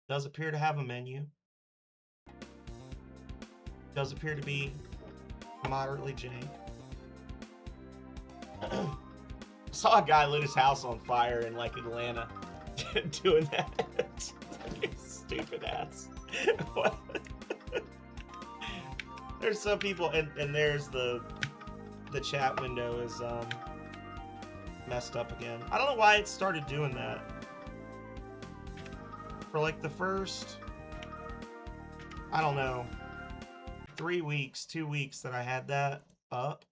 Does appear to have a menu. Does appear to be moderately jank. Saw a guy lit his house on fire in like Atlanta doing that. Stupid ass. What? There's some people, and there's the chat window is messed up again. I don't know why it started doing that. For like the first, I don't know, 3 weeks, 2 weeks that I had that up,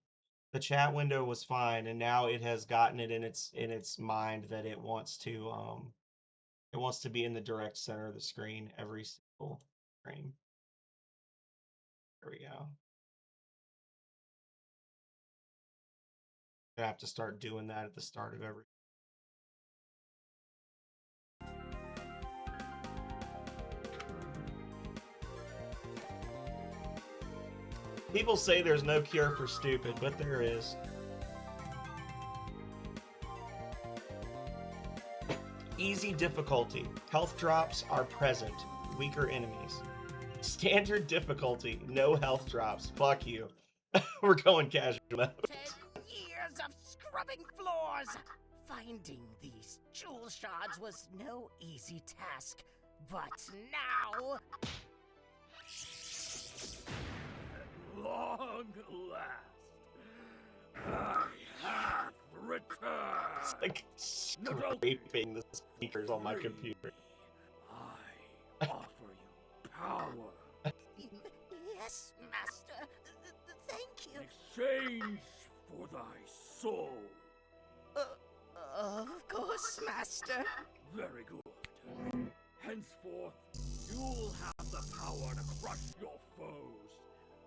the chat window was fine, and now it has gotten it in its mind that it wants to be in the direct center of the screen every single frame. There we go. I have to start doing that at the start of every. People say there's no cure for stupid, but there is. Easy difficulty. Health drops are present. Weaker enemies. Standard difficulty. No health drops. Fuck you. We're going casual mode. 10 years of scrubbing floors! Finding these jewel shards was no easy task, but now... Long last, I have returned. It's like scraping the speakers on my computer. I offer you power. Yes, Master. Thank you. Exchange for thy soul. Of course, Master. Very good. Henceforth, you'll have the power to crush your foes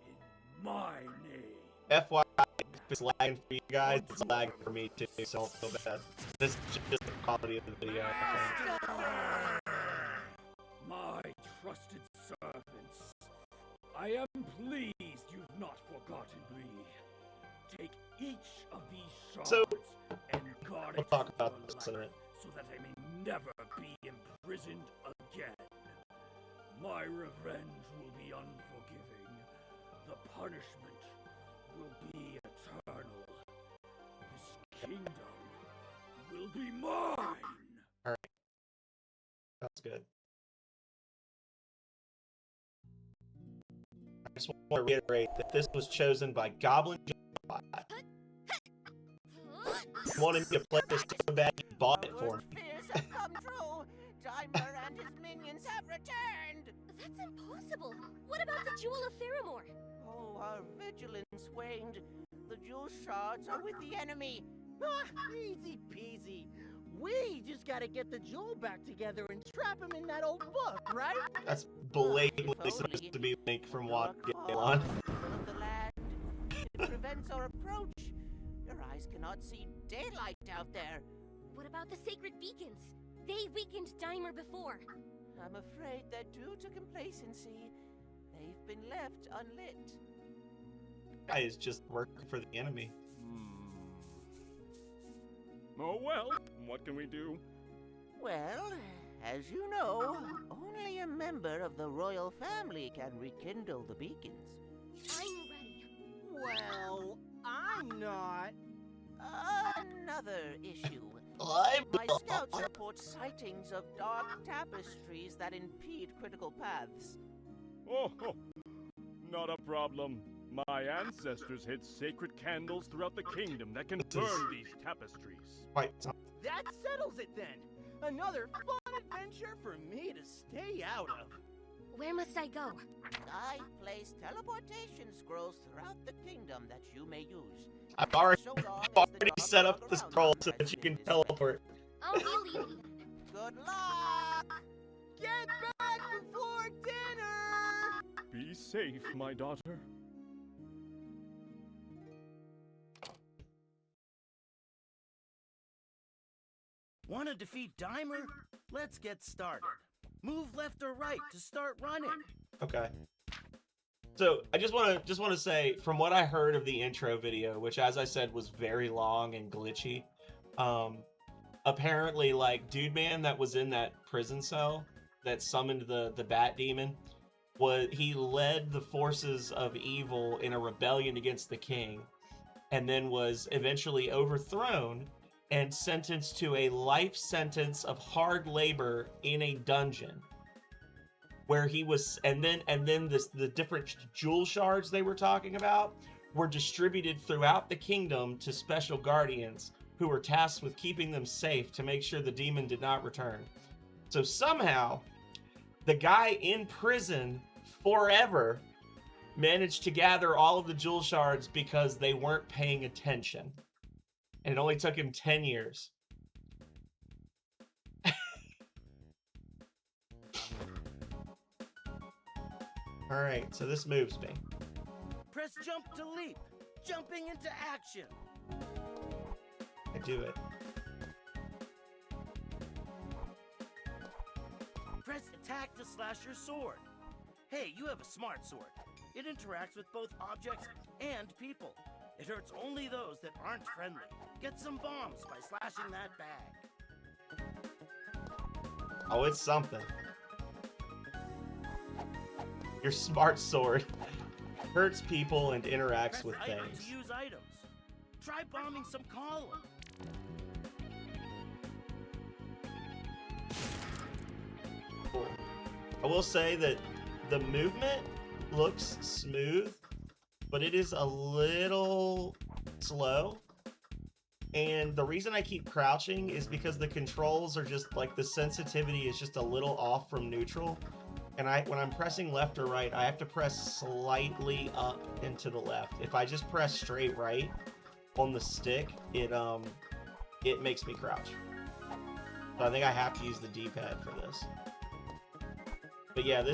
in my name. FYI, if it's lagging for you guys, it's lagging for me too, so don't feel bad. This is just the quality of the video, I think. My trusted servants, I am pleased you've not forgotten me. Take each of these shards and guard We'll it talk with about your this in a life minute. so that I may never be imprisoned again. My revenge will be unforgiving. The punishment will be eternal. This kingdom will be mine. That's good. I just want to reiterate that this was chosen by Goblin John. He wanted me to play this so bad he bought it for me. Fears have come true. Dimer and his minions have returned. That's impossible. What about the Jewel of Faramore? Oh, our vigilance waned. The jewel shards are with the enemy. Ah, easy peasy. We just gotta get the jewel back together and trap him in that old book, right? That's blatantly supposed to be Link from What Galen. Of the land. It prevents our approach. Your eyes cannot see daylight out there. What about the sacred beacons? They weakened Dimer before. I'm afraid that due to complacency, they've been left unlit. Guy is just working for the enemy. Oh well, what can we do? Well, as you know, only a member of the royal family can rekindle the beacons. I'm ready. Well, I'm not. Another issue. I'm My scouts report sightings of dark tapestries that impede critical paths. Oh, not a problem. My ancestors hid sacred candles throughout the kingdom that can burn these tapestries. quite That settles it then. Another fun adventure for me to stay out of. Where must I go? I've placed teleportation scrolls throughout the kingdom that you may use. I've already, So long as I've the already dark set up world the around scroll us so has that you been can teleport. I'll be leaving. Good luck! Get back before dinner! Be safe, my daughter. Want to defeat Dimer? Let's get started. Move left or right to start running. Okay. So I just want to say, from what I heard of the intro video, which, as I said, was very long and glitchy, apparently, like, Dude Man that was in that prison cell that summoned the bat demon, he led the forces of evil in a rebellion against the king, and then was eventually overthrown and sentenced to a life sentence of hard labor in a dungeon, where he was, and then the different jewel shards they were talking about were distributed throughout the kingdom to special guardians who were tasked with keeping them safe to make sure the demon did not return. So somehow, the guy in prison forever managed to gather all of the jewel shards because they weren't paying attention. And it only took him 10 years. Alright, so this moves me. Press jump to leap. Jumping into action. I do it. Press attack to slash your sword. Hey, you have a smart sword. It interacts with both objects and people. It hurts only those that aren't friendly. Get some bombs by slashing that bag. Oh, it's something. Your smart sword hurts people and interacts Press with item things. to use items. Try bombing some columns. Cool. I will say that the movement looks smooth, but it is a little slow. And the reason I keep crouching is because the controls are just like, the sensitivity is just a little off from neutral. And when I'm pressing left or right, I have to press slightly up and to the left. If I just press straight right on the stick, it makes me crouch. So I think I have to use the D-pad for this. But yeah,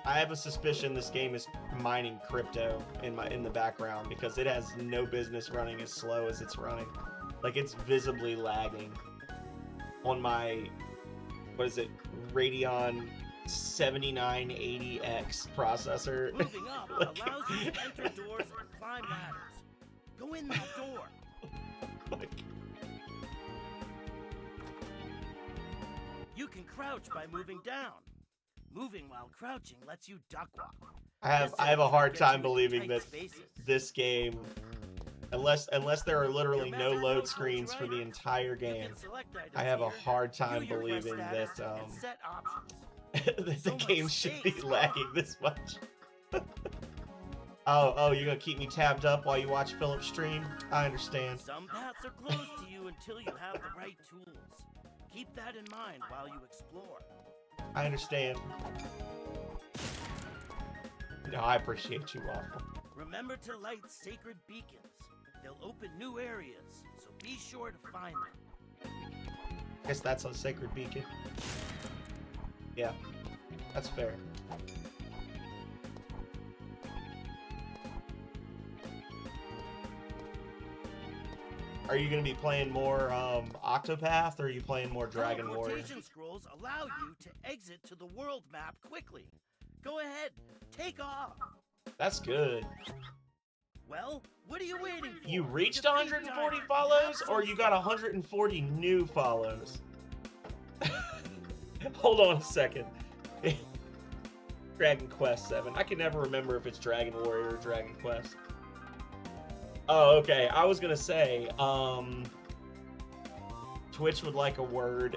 I have a suspicion this game is mining crypto in the background, because it has no business running as slow as it's running. Like, it's visibly lagging on my, what is it, Radeon 7980X processor. Moving up Like, allows you to enter doors and climb ladders. Go in that door. like, You can crouch by moving down. Moving while crouching lets you duck walk. I have a hard time believing that Spaces. this game, unless there are literally Your no map load holds screens for right. the entire You game. can select items I have a here, hard time view your quest believing status, that and set options. that So the much game should be space, huh? lagging this much. Oh, you're gonna keep me tabbed up while you watch Philip stream? I understand. Some paths are closed to you until you have the right tools. Keep that in mind while you explore. I understand. No, I appreciate you, Waffle. Remember to light sacred beacons. They'll open new areas, so be sure to find them. Guess that's a sacred beacon. Yeah, that's fair. Are you going to be playing more Octopath, or are you playing more Dragon Warrior? Teleportation scrolls allow you to exit to the world map quickly. Go ahead, take off. That's good. Well, what are you waiting for? You reached Defeat 140 Diamond. follows, Have or some you got 140 new follows? Hold on a second. Dragon Quest 7. I can never remember if it's Dragon Warrior or Dragon Quest. Oh, okay. I was gonna say, Twitch would like a word.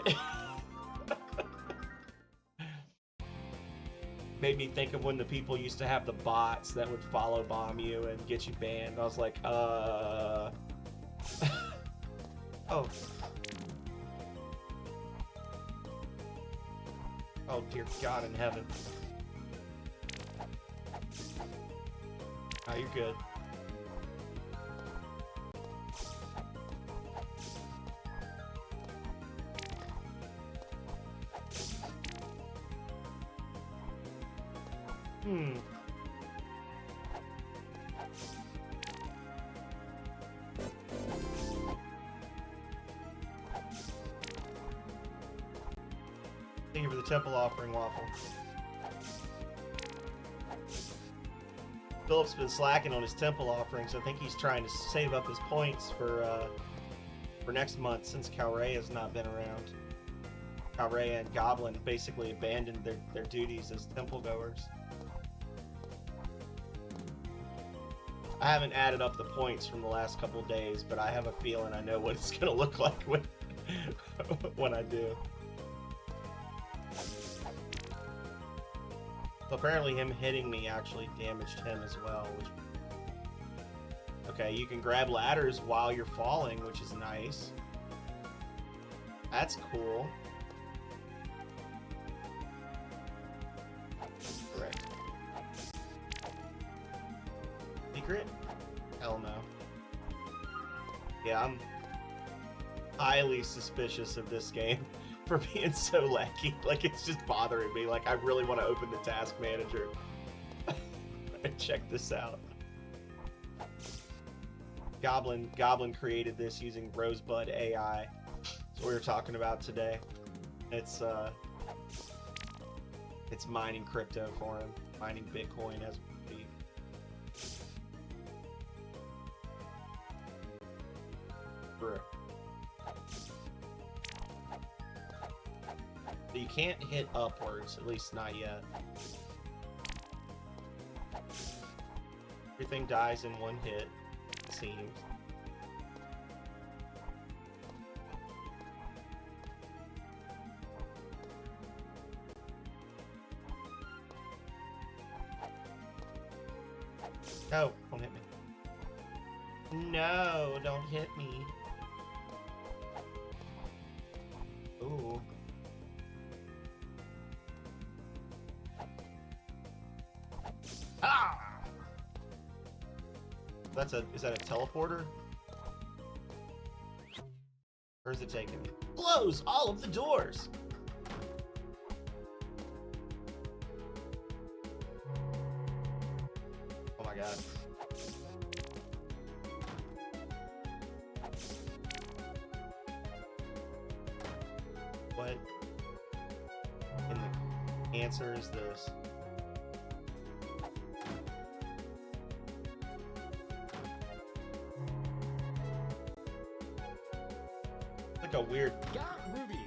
Made me think of when the people used to have the bots that would follow bomb you and get you banned. I was like, Oh. Oh, dear God in heaven. Oh, you're good. Thank you for the temple offering, Waffle. Philip's been slacking on his temple offerings. I think he's trying to save up his points for next month, since Calray has not been around. Rhea and Goblin basically abandoned their duties as temple goers. I haven't added up the points from the last couple days, but I have a feeling I know what it's gonna look like when I do. So apparently him hitting me actually damaged him as well. Okay, you can grab ladders while you're falling, which is nice. That's cool. Correct. Secret? Hell no. Yeah, I'm highly suspicious of this game for being so laggy. Like, it's just bothering me. Like, I really want to open the task manager and check this out. Goblin created this using Rosebud AI. That's what we were talking about today. It's mining crypto for him, mining Bitcoin as we speak. So you can't hit upwards, at least not yet. Everything dies in one hit, it seems. No, don't hit me. No, don't hit me. Ooh. Ah! Is that a teleporter? Where's it taking me? Close all of the doors! Oh my god. What in the answer is this? Like a weird... Got rubies.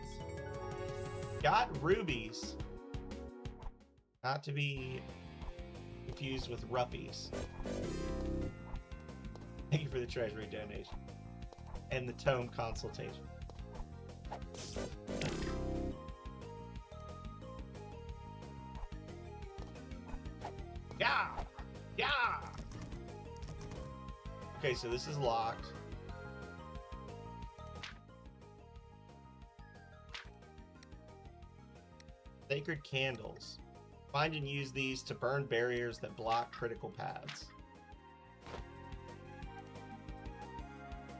Got rubies. Not to be confused with ruppies. Thank you for the treasury donation. And the tome consultation. Yeah! Yeah! Okay, so this is locked. Sacred candles. Find and use these to burn barriers that block critical paths.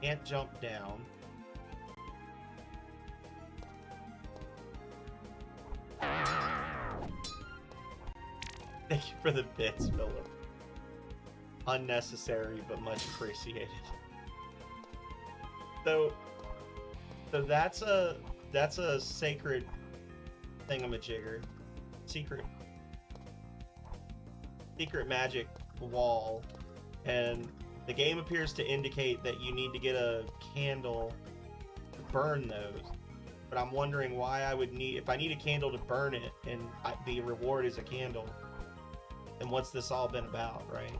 Can't jump down. Thank you for the bits, Philip. Unnecessary, but much appreciated. So that's a sacred thingamajigger. Secret magic wall, and the game appears to indicate that you need to get a candle to burn those. But I'm wondering why I would need, if I need a candle to burn it and the reward is a candle, then what's this all been about, right?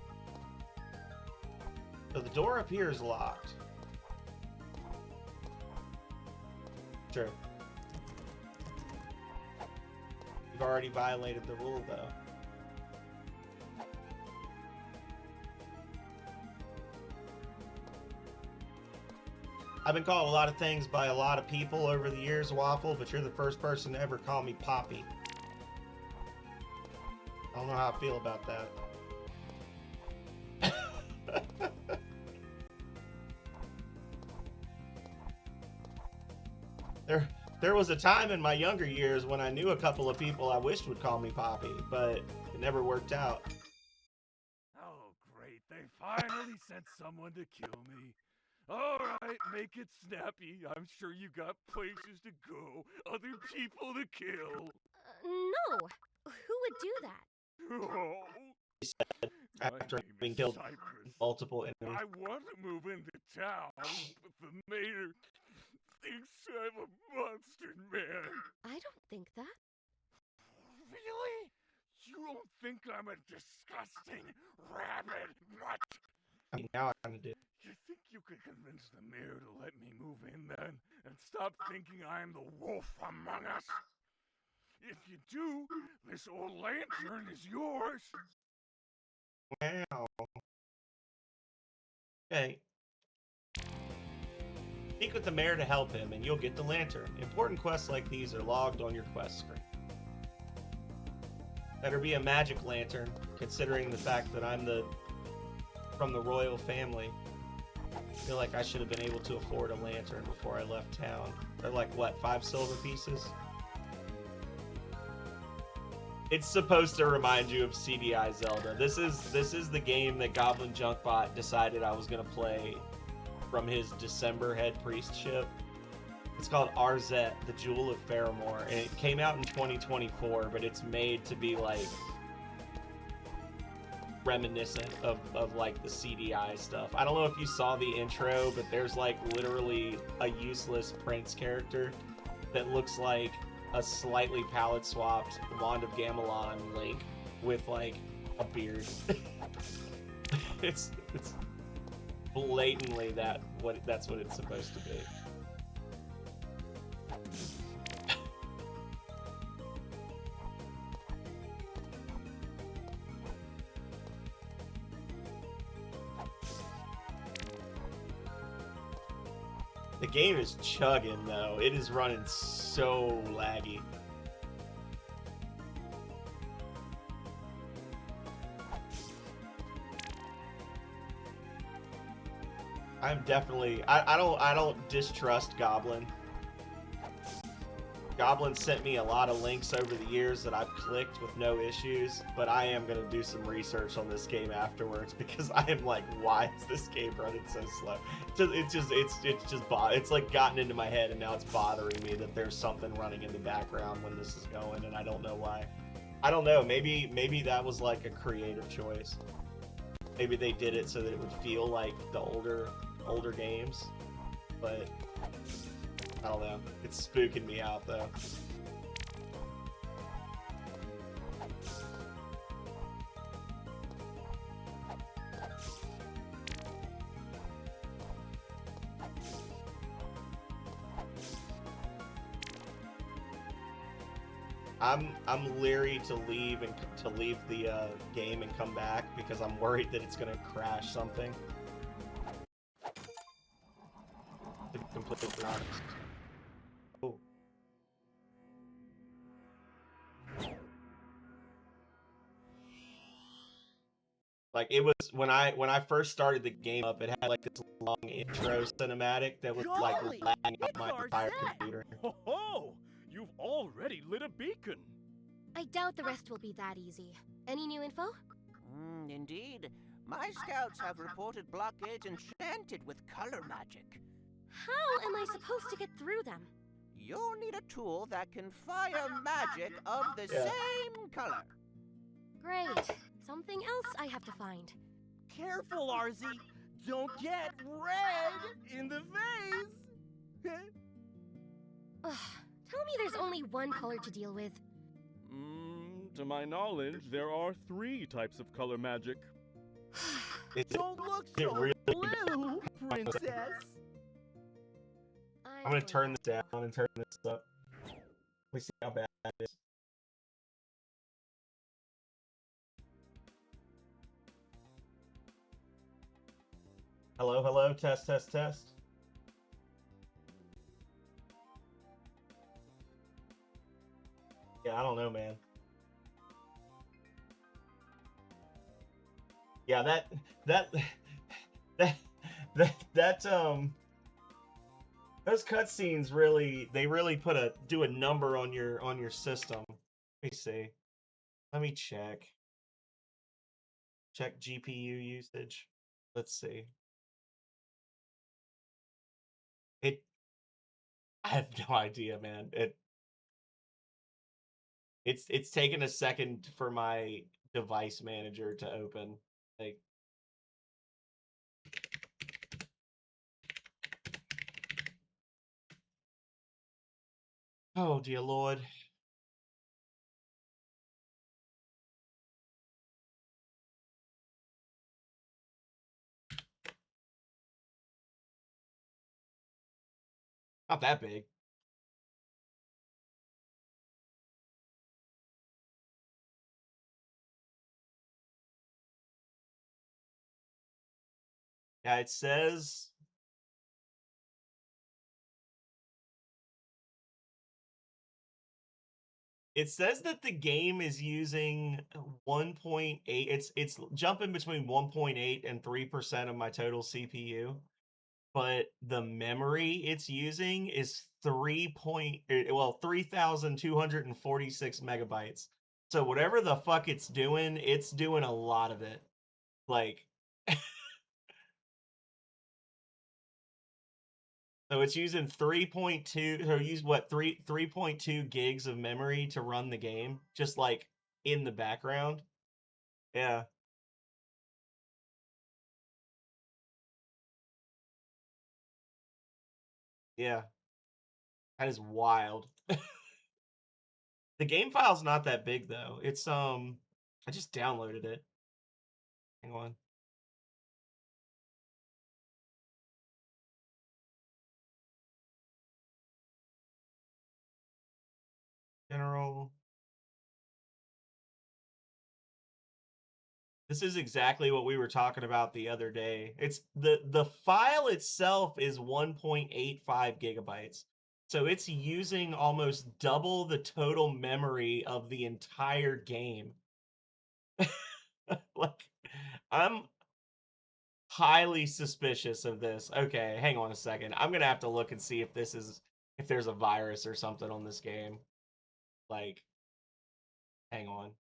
So the door up here is locked. Sure. You've already violated the rule, though. I've been called a lot of things by a lot of people over the years, Waffle, but you're the first person to ever call me Poppy. I don't know how I feel about that. There was a time in my younger years when I knew a couple of people I wished would call me Poppy, but it never worked out. Oh, great. They finally sent someone to kill me. All right, make it snappy. I'm sure you got places to go, other people to kill. No. Who would do that? Oh, After my name having is killed Cypress. multiple enemies. I want to move into town, but the mayor... thinks I'm a monster man. I don't think that. Really? You don't think I'm a disgusting, rabid mutt? I mean, now I kind of do. You think you could convince the mayor to let me move in then, and stop thinking I'm the wolf among us? If you do, this old lantern is yours. Wow. Okay. Speak with the mayor to help him, and you'll get the lantern. Important quests like these are logged on your quest screen. Better be a magic lantern, considering the fact that I'm from the royal family. I feel like I should have been able to afford a lantern before I left town. They're like, what, 5 silver pieces? It's supposed to remind you of CDI Zelda. This is the game that Goblin Junkbot decided I was gonna play from his December head priestship. It's called Arzette, the Jewel of Faramore, and it came out in 2024, but it's made to be like reminiscent of like the CDI stuff. I don't know if you saw the intro, but there's like literally a useless prince character that looks like a slightly palette swapped Wand of Gamelon Link with like a beard. it's blatantly that's what it's supposed to be. The game is chugging though. It is running so laggy. I'm definitely I don't distrust Goblin. Goblin sent me a lot of links over the years that I've clicked with no issues, but I am gonna do some research on this game afterwards because I am like, why is this game running so slow? It's like gotten into my head, and now it's bothering me that there's something running in the background when this is going, and I don't know why. I don't know. Maybe that was like a creative choice. Maybe they did it so that it would feel like the older games, but I don't know. It's spooking me out though. I'm leery to leave the game and come back because I'm worried that it's gonna crash something. To be completely honest. Oh. Like it was when I first started the game up, it had like this long intro cinematic that was like Golly, lagging out it's my entire Arzette! computer. Ho ho! You've already lit a beacon. I doubt the rest will be that easy. Any new info? Indeed. My scouts have reported blockades enchanted with color magic. How am I supposed to get through them? You'll need a tool that can fire magic of the Yeah. same color. Great. Something else I have to find. Careful, Arzette! Don't get red in the face! Ugh. Tell me there's only one color to deal with. To my knowledge, there are 3 types of color magic. Don't look It so really blue, princess! I'm gonna turn this down and turn this up. Let me see how bad that is. Hello, hello, test, test, test. Yeah, I don't know, man. Yeah, those cutscenes really do a number on your system. Let me see. Let me check. Check GPU usage. Let's see. I have no idea, man. It's taken a second for my device manager to open. Like, Oh, dear Lord. Not that big. Yeah, it says that the game is using 1.8. It's jumping between 1.8 and 3% of my total CPU, but the memory it's using is 3,246 megabytes. So whatever the fuck it's doing a lot of it. Like, so it's using 3.2, or use what, 3.2 gigs of memory to run the game, just like in the background. Yeah. Yeah. That is wild. The game file's not that big though. It's I just downloaded it. Hang on. General. This is exactly what we were talking about the other day. It's the file itself is 1.85 gigabytes. So it's using almost double the total memory of the entire game. Like, I'm highly suspicious of this. Okay, hang on a second. I'm gonna have to look and see if if there's a virus or something on this game. Like, hang on.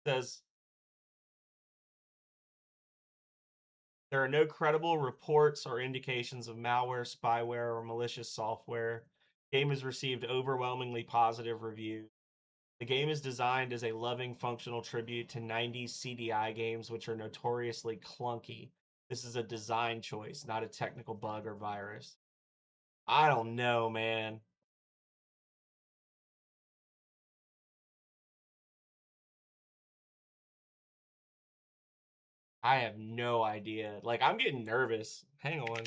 It says there are no credible reports or indications of malware, spyware, or malicious software. Game has received overwhelmingly positive reviews. The game is designed as a loving, functional tribute to 90s CDI games, which are notoriously clunky. This is a design choice, not a technical bug or virus. I don't know, man. I have no idea. Like, I'm getting nervous. Hang on.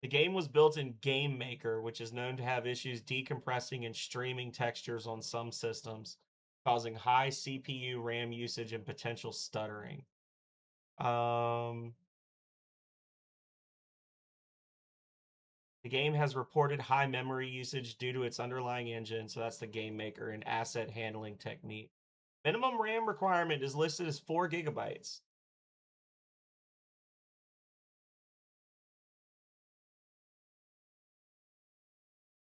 The game was built in Game Maker, which is known to have issues decompressing and streaming textures on some systems, causing high CPU RAM usage and potential stuttering. Um, the game has reported high memory usage due to its underlying engine, so that's the Game Maker and asset handling technique. Minimum RAM requirement is listed as 4 gigabytes.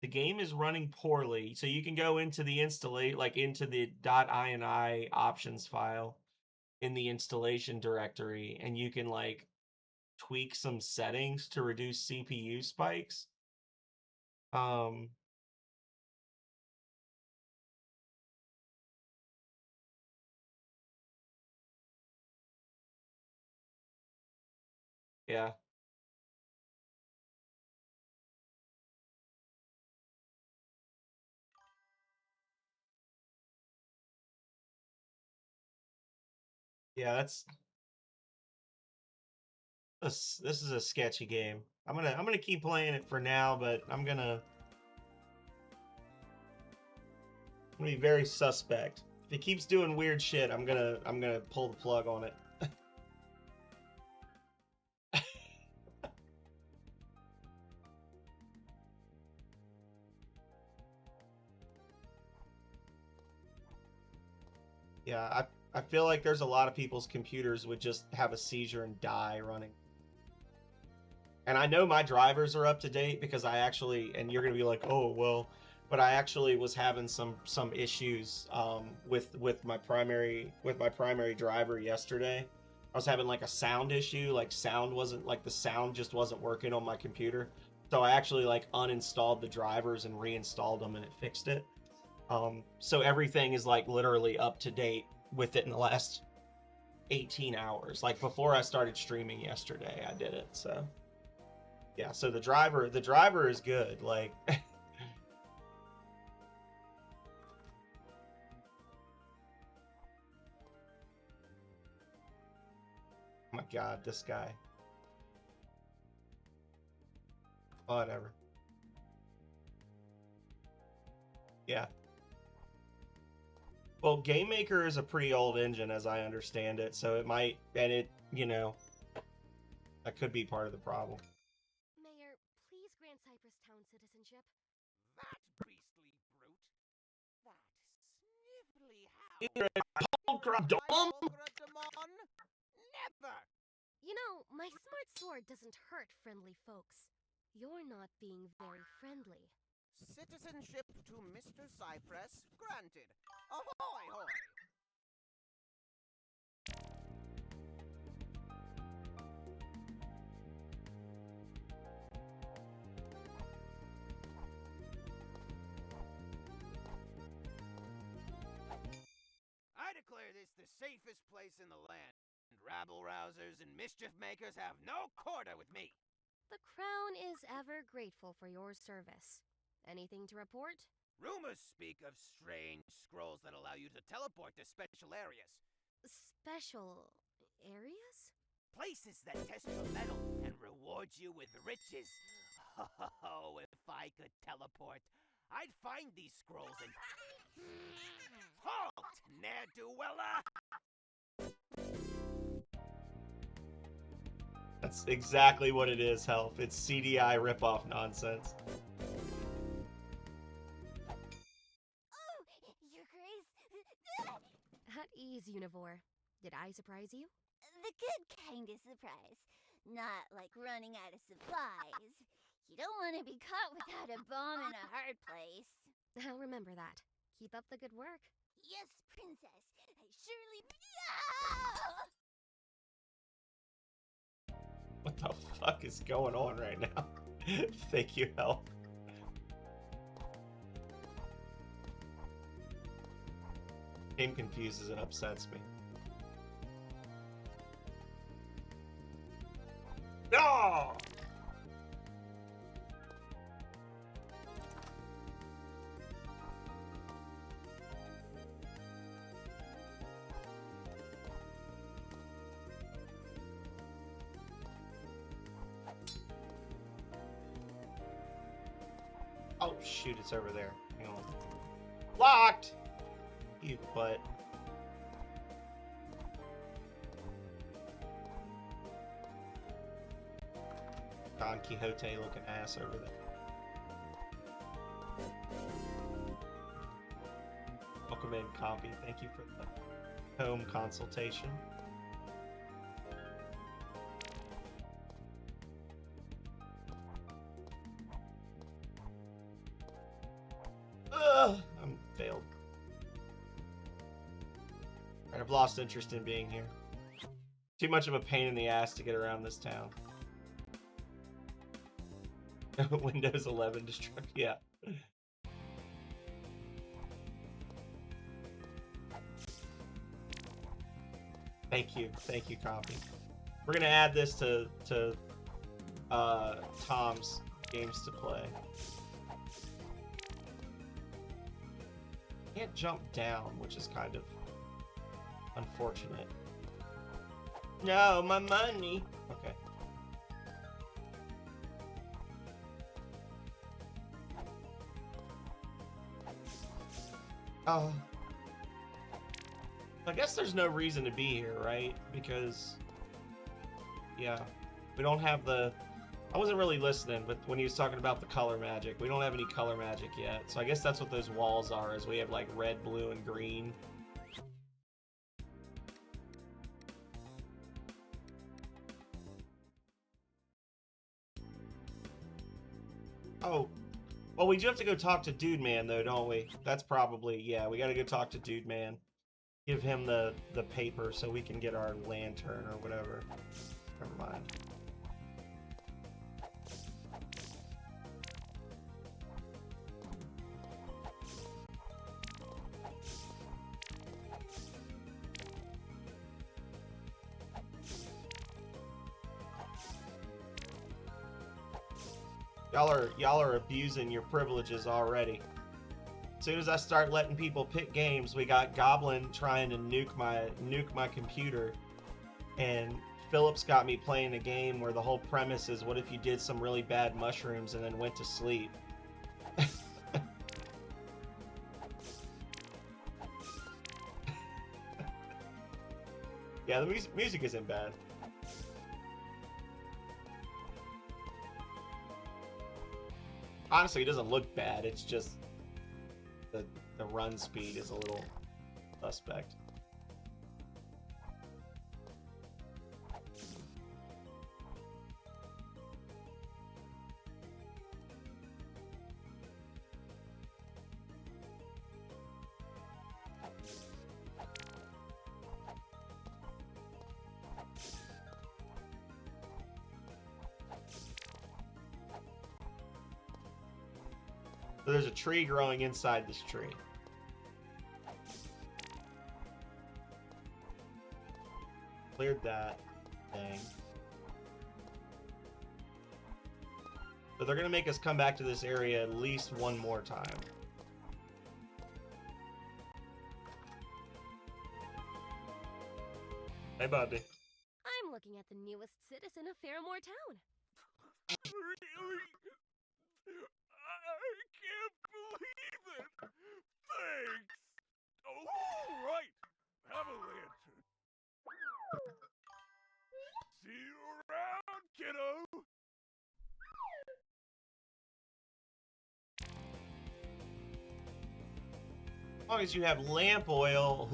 The game is running poorly, so you can go into the into the .ini options file in the installation directory, and you can like tweak some settings to reduce CPU spikes. Um, yeah, yeah, this is a sketchy game. I'm gonna keep playing it for now, but I'm gonna be very suspect. If it keeps doing weird shit, I'm gonna pull the plug on it. Yeah, I feel like there's a lot of people's computers would just have a seizure and die running. And I know my drivers are up to date because I actually, and you're gonna be like, oh well, but I actually was having some issues with my primary driver yesterday. I was having like a sound issue, like the sound just wasn't working on my computer. So I actually like uninstalled the drivers and reinstalled them and it fixed it. So everything is like literally up to date with it in the last 18 hours. Like before I started streaming yesterday, I did it. So yeah, so the driver is good. Like oh my god, this guy. Whatever. Yeah. Well, Game Maker is a pretty old engine as I understand it, so it might, and it, you know, that could be part of the problem. Mayor, please grant Cypress Town citizenship. That beastly brute. That snivelly hound. Never! You know, my smart sword doesn't hurt friendly folks. You're not being very friendly. Citizenship to Mr. Cypress granted. Ahoy hoy! I declare this the safest place in the land. Rabble-rousers and mischief-makers have no quarter with me. The Crown is ever grateful for your service. Anything to report? Rumors speak of strange scrolls that allow you to teleport to special areas. Special areas? Places that test your mettle and reward you with riches. Oh, if I could teleport, I'd find these scrolls and... Halt, ne'er-do-weller! That's exactly what it is, Health. It's CDI ripoff nonsense. Oh, Your Grace. At ease, Univore. Did I surprise you? The good kind of surprise. Not like running out of supplies. You don't want to be caught without a bomb in a hard place. I'll remember that. Keep up the good work. Yes, Princess. I surely... Ah! What the fuck is going on right now? Thank you, Health. Game confuses and upsets me. No! Oh shoot, it's over there. Hang on. Locked! You butt. Don Quixote looking ass over there. Welcome in, Compy. Thank you for the home consultation. Ugh, I'm failed. Alright, I've lost interest in being here. Too much of a pain in the ass to get around this town. Windows 11 destruct. Yeah. Thank you, Compy. We're gonna add this to Tom's games to play. Can't jump down, which is kind of unfortunate. No, my money. Okay. Oh. I guess there's no reason to be here, right? Because, yeah, we don't have the... I wasn't really listening, but when he was talking about the color magic, we don't have any color magic yet. So I guess that's what those walls are, is we have like red, blue, and green. we do have to go talk to Dude Man, though, don't we? That's probably, yeah, we gotta go talk to Dude Man. Give him the paper so we can get our lantern or whatever. Never mind. Y'all are abusing your privileges already. As soon as I start letting people pick games, we got Goblin trying to nuke my computer, and Philip's got me playing a game where the whole premise is, what if you did some really bad mushrooms and then went to sleep? Yeah, the music isn't bad. Honestly, it doesn't look bad. It's just the run speed is a little suspect. So there's a tree growing inside this tree. Cleared that thing. So they're gonna make us come back to this area at least one more time. Hey, Bobby. I'm looking at the newest citizen of Faramore Town. Really? I can't believe it! Thanks! Oh, right! Have a lantern. See you around, kiddo! As long as you have lamp oil.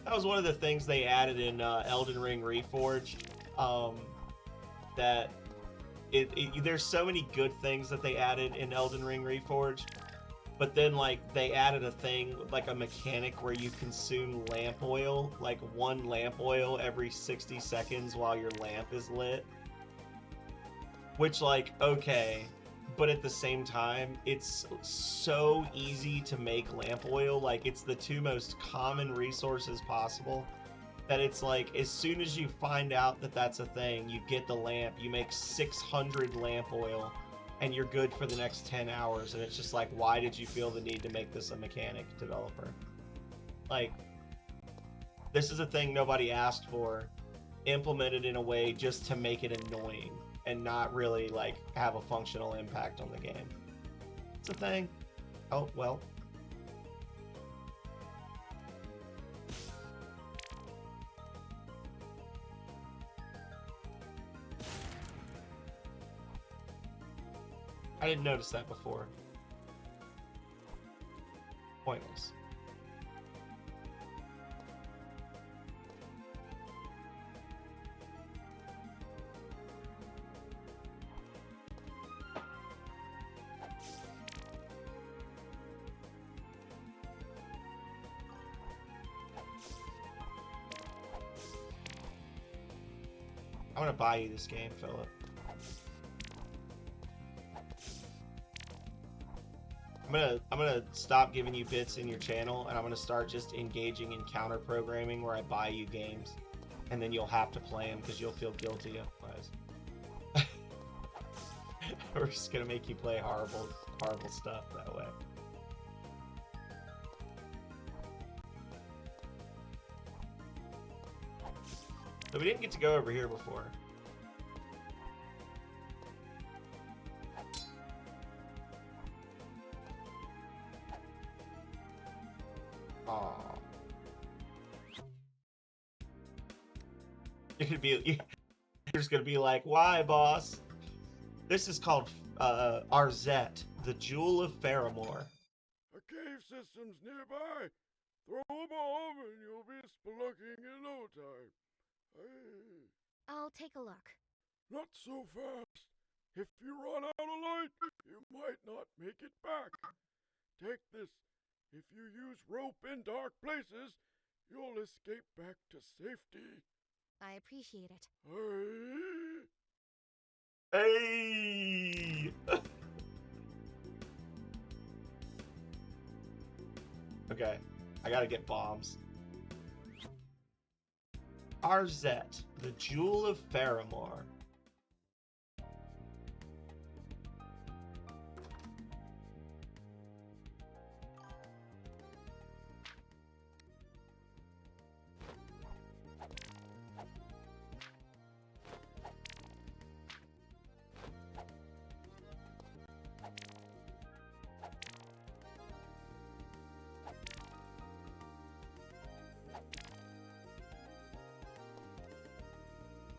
That was one of the things they added in Elden Ring Reforged. That there's so many good things that they added in Elden Ring Reforged, but then like they added a thing, like a mechanic where you consume lamp oil, like 1 lamp oil every 60 seconds while your lamp is lit. Which, like, okay, but at the same time, it's so easy to make lamp oil. Like, it's the 2 most common resources possible, that it's like, as soon as you find out that that's a thing, you get the lamp, you make 600 lamp oil, and you're good for the next 10 hours. And it's just like, why did you feel the need to make this a mechanic, developer? Like, this is a thing nobody asked for, implemented in a way just to make it annoying and not really, like, have a functional impact on the game. It's a thing. Oh, well. I didn't notice that before. Pointless. I'm gonna buy you this game, Philip. I'm gonna stop giving you bits in your channel, and I'm gonna start just engaging in counter programming where I buy you games, and then you'll have to play them because you'll feel guilty otherwise. We're just gonna make you play horrible stuff that way. So we didn't get to go over here before. Aww. You're just gonna be like, why, boss? This is called Arzette, the Jewel of Faramore. A cave system's nearby. Throw a bomb and you'll be spelunking in no time. Hey, I'll take a look. not so fast. If you run out of light, you might not make it back. Take this. If you use rope in dark places, you'll escape back to safety. I appreciate it. Hey! Okay, I gotta get bombs. Arzette, the Jewel of Faramore.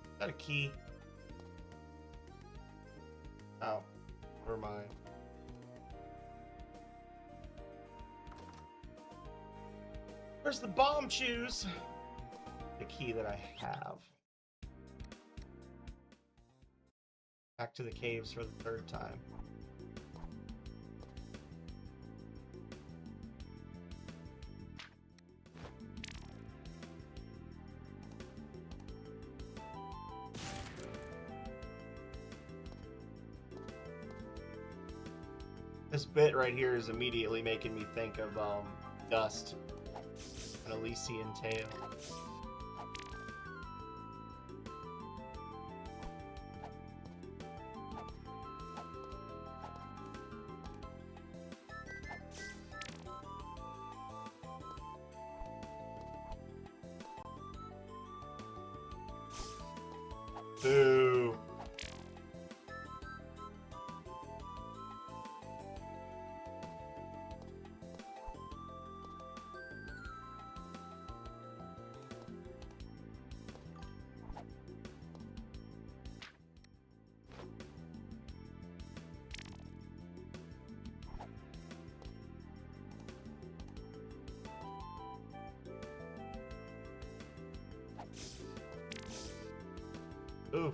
Is that a key? Oh, never mind. Where's the bomb choose? The key that I have. Back to the caves for the third time. This bit right here is immediately making me think of Dust, an Elysian Tale. Boo. Oof.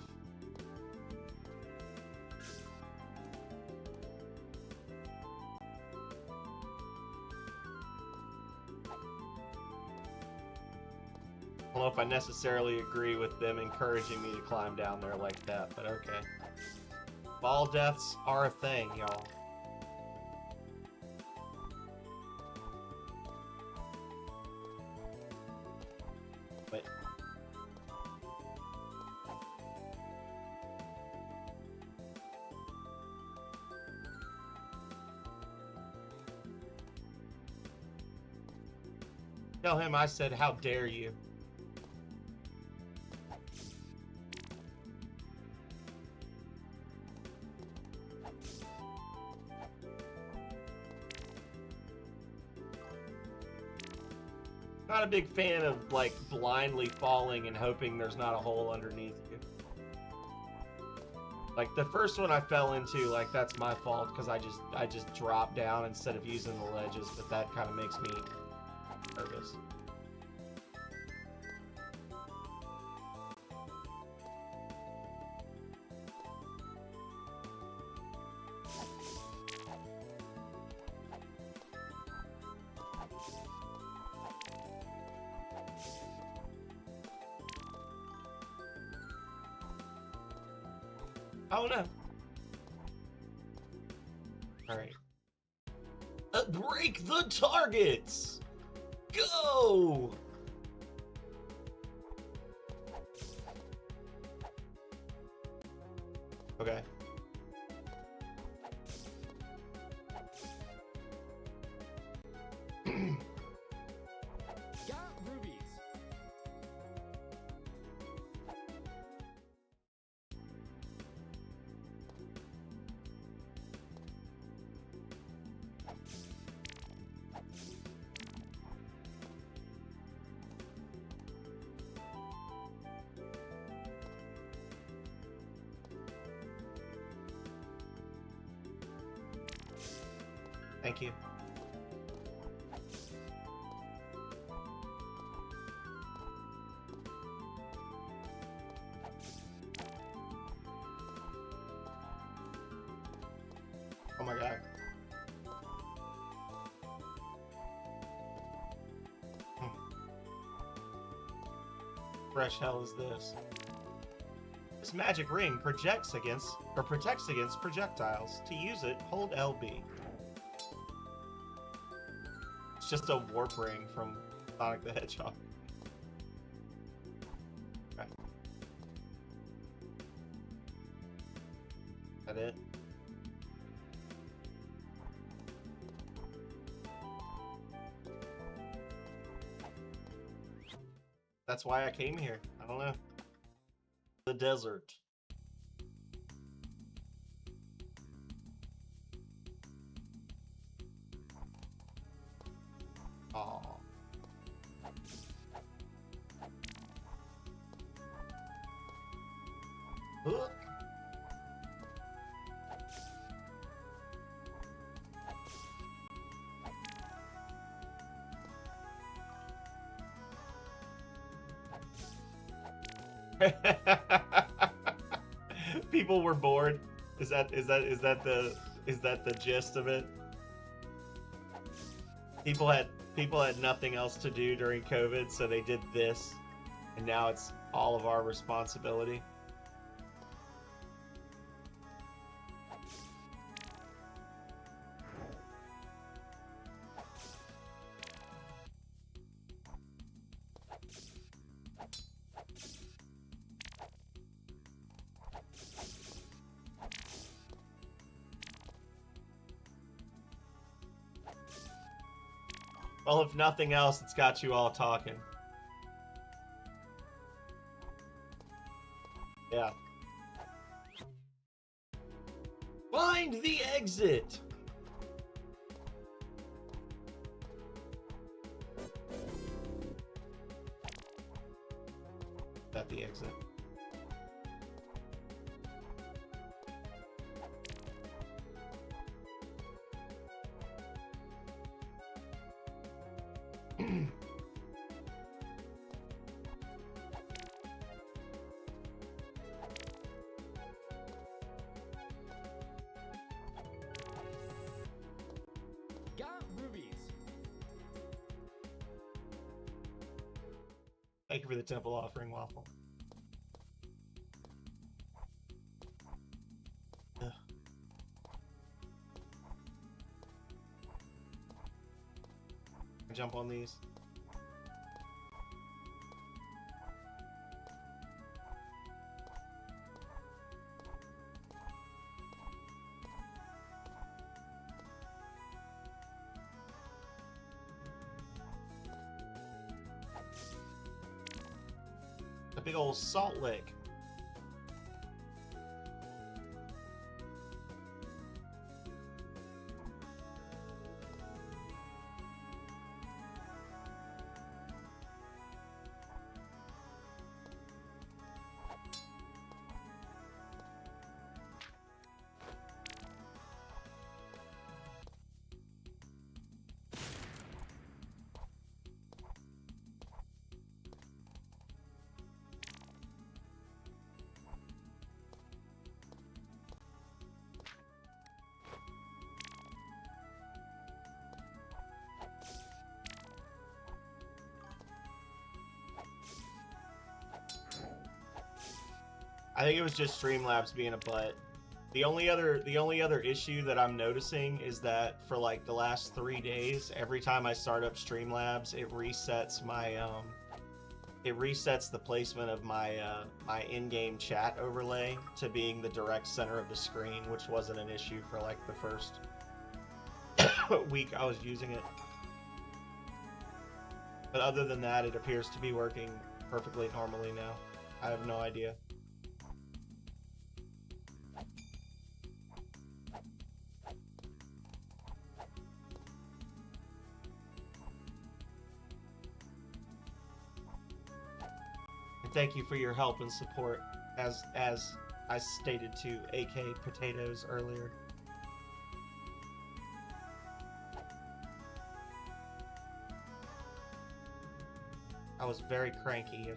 I don't know if I necessarily agree with them encouraging me to climb down there like that, but okay. Ball deaths are a thing, y'all. Wait. Tell him I said, how dare you. Not a big fan of, like, blindly falling and hoping there's not a hole underneath you. Like, the first one I fell into, like, that's my fault, because I just dropped down instead of using the ledges, but that kind of makes me nervous. Oh no. Alright. Break the targets! Go! Okay. Got rubies. Thank you. fresh hell is this? This magic ring protects against projectiles. To use it, hold LB. It's just a warp ring from Sonic the Hedgehog. Okay. Is that it? That's why I came here. I don't know. The desert. Aww. Huh? People were bored. Is that the gist of it? People had nothing else to do during COVID, so they did this, and now it's all of our responsibility. Well, if nothing else, it's got you all talking. Yeah. Find the exit! Is that the exit? Got rubies. Thank you for the temple offering, Waffle. Ugh. Jump on these. A big old salt lick. I think it was just Streamlabs being a butt. The only other issue that I'm noticing is that for like the last 3 days, every time I start up Streamlabs, it resets my it resets the placement of my my in-game chat overlay to being the direct center of the screen, which wasn't an issue for like the first week I was using it. But other than that, it appears to be working perfectly normally now. I have no idea. Thank you for your help and support, as I stated to AK Potatoes earlier. I was very cranky.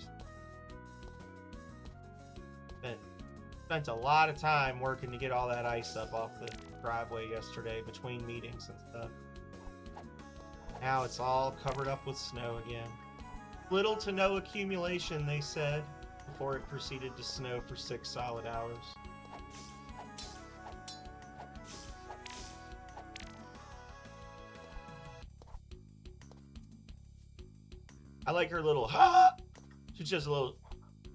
Spent a lot of time working to get all that ice up off the driveway yesterday between meetings and stuff. Now it's all covered up with snow again. Little to no accumulation, they said, before it proceeded to snow for 6 solid hours. I like her little ha. She's just a little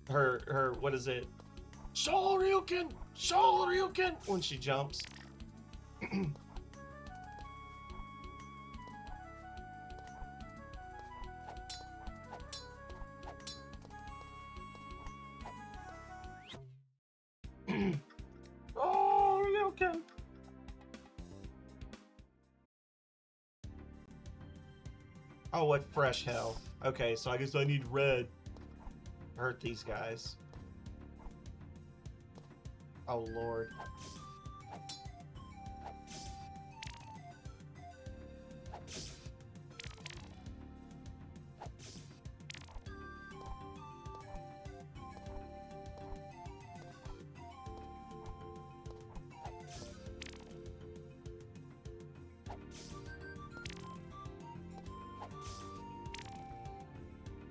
her what is it? Shoryuken! Shoryuken! When she jumps. Shoryuken! Oh, what fresh hell. Okay, so I guess I need red. Hurt these guys. Oh, Lord.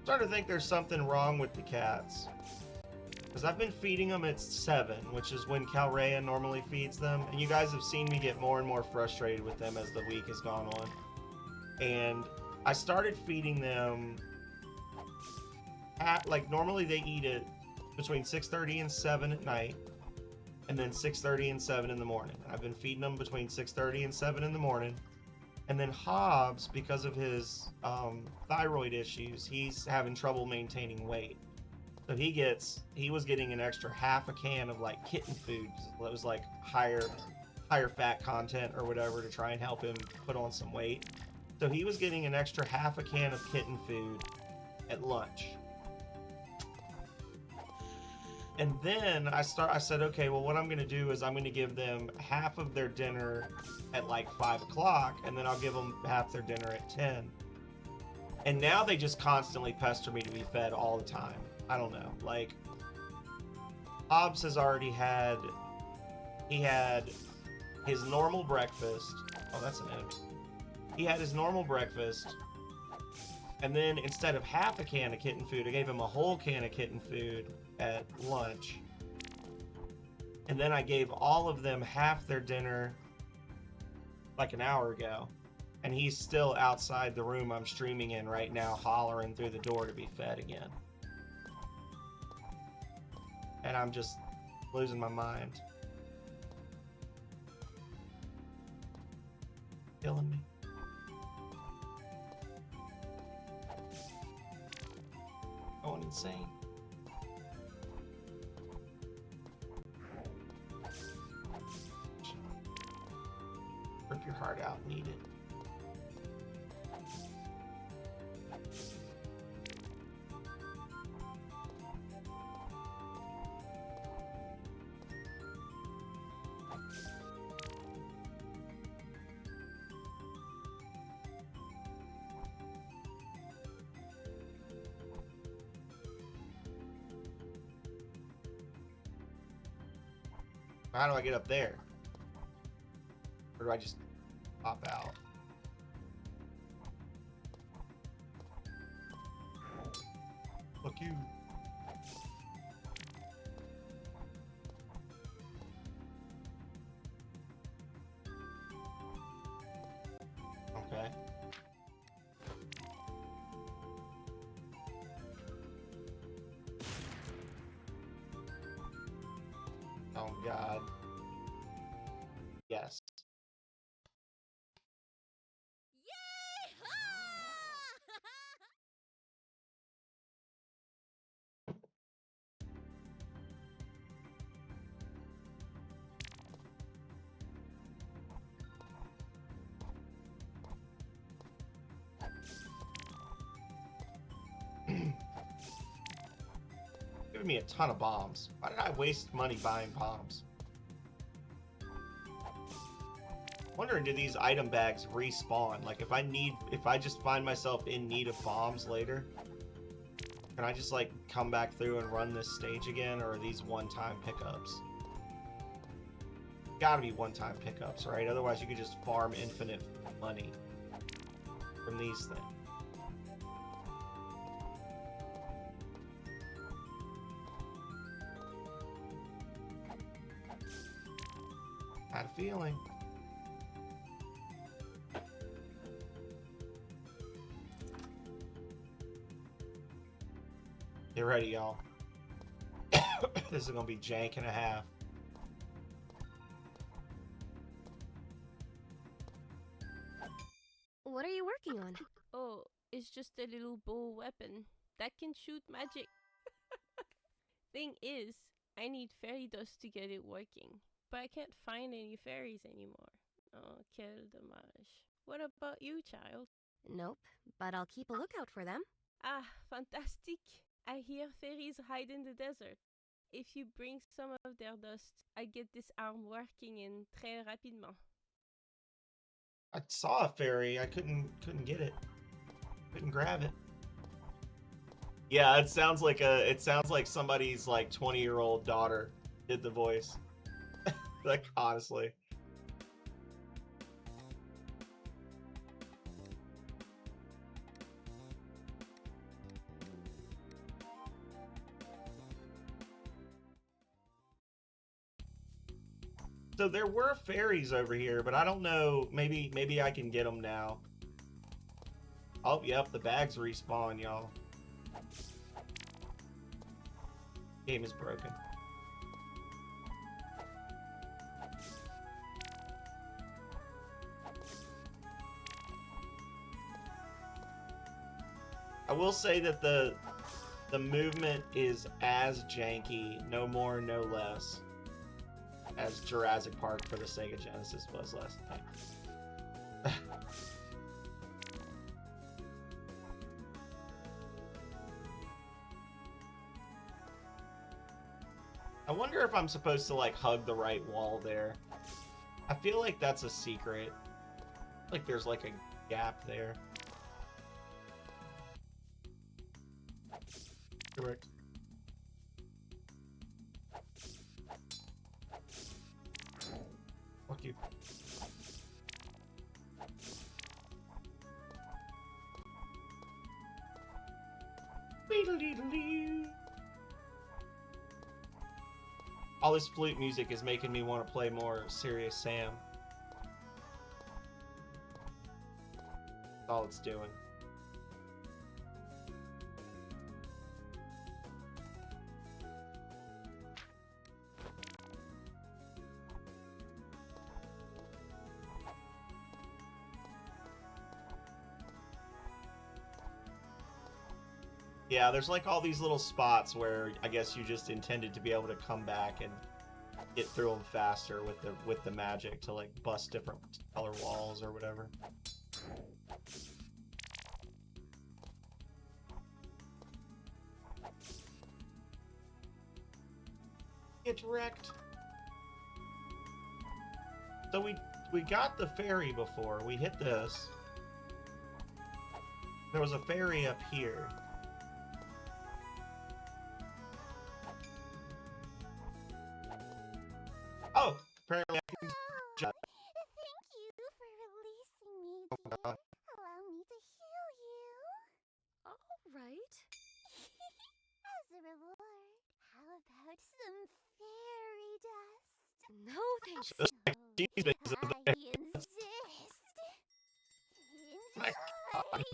Starting to think there's something wrong with the cats. Because I've been feeding them at 7, which is when Calrea normally feeds them. And you guys have seen me get more and more frustrated with them as the week has gone on. And I started feeding them at, like, normally they eat it between 6:30 and 7 at night. And then 6:30 and 7 in the morning. I've been feeding them between 6:30 and 7 in the morning. And then Hobbs, because of his thyroid issues, he's having trouble maintaining weight. So he was getting an extra half a can of like kitten food that was like higher fat content or whatever to try and help him put on some weight. So he was getting an extra half a can of kitten food at lunch. And then I said, okay, well, what I'm going to do is I'm going to give them half of their dinner at like 5 o'clock, and then I'll give them half their dinner at 10. And now they just constantly pester me to be fed all the time. I don't know. Like, Hobbs has already had, he had his normal breakfast. Oh, that's an enemy. He had his normal breakfast, and then instead of half a can of kitten food, I gave him a whole can of kitten food at lunch. And then I gave all of them half their dinner like an hour ago. And he's still outside the room I'm streaming in right now, hollering through the door to be fed again. And I'm just losing my mind. Killing me. Going insane. Rip your heart out and eat it. How do I get up there? Or do I just pop out? Fuck you. Okay. Oh God. Yes. Giving me a ton of bombs. Why did I waste money buying bombs? Wondering, do these item bags respawn? Like, if I just find myself in need of bombs later, can I just like come back through and run this stage again, or are these one-time pickups? Gotta be one-time pickups, right? Otherwise you could just farm infinite money from these things. feeling. Get ready, y'all. This is gonna be jank and a half. What are you working on? Oh, it's just a little bow weapon that can shoot magic. Thing is, I need fairy dust to get it working, but I can't find any fairies anymore. Oh, quel dommage. What about you, child? Nope, but I'll keep a lookout for them. Ah, fantastic. I hear fairies hide in the desert. If you bring some of their dust, I get this arm working in très rapidement. I saw a fairy. I couldn't get it. Couldn't grab it. Yeah, it sounds like somebody's like 20-year-old daughter did the voice. Like honestly. So there were fairies over here, but I don't know. Maybe I can get them now. Oh, yep, the bags respawn, y'all. Game is broken. I will say that the movement is as janky, no more, no less, as Jurassic Park for the Sega Genesis was last night. I wonder if I'm supposed to like hug the right wall there. I feel like that's a secret. Like there's like a gap there. Correct. Fuck you. All this flute music is making me want to play more Serious Sam. That's all it's doing. Yeah, there's like all these little spots where I guess you just intended to be able to come back and get through them faster with the magic to like bust different color walls or whatever. Get wrecked. So we got the ferry before. We hit this. There was a ferry up here. Oh, apparently I can jump. Thank you for releasing me, dear. Allow me to heal you. All right. As a reward, how about some fairy dust? No, thanks. I insist. My God. Enjoy.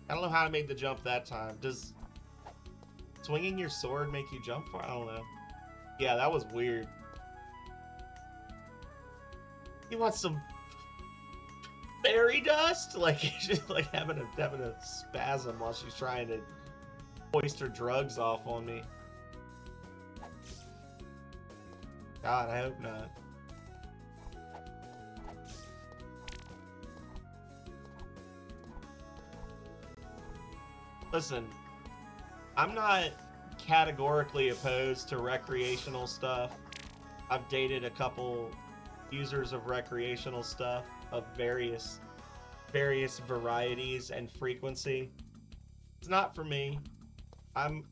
I don't know how I made the jump that time. Does swinging your sword make you jump for? I don't know. Yeah, that was weird. You want some fairy dust? Like she's just like having a spasm while she's trying to hoist her drugs off on me. God, I hope not. Listen, I'm not categorically opposed to recreational stuff. I've dated a couple users of recreational stuff of various varieties and frequency. It's not for me. I'm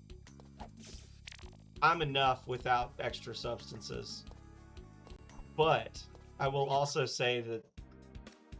enough without extra substances. But I will also say that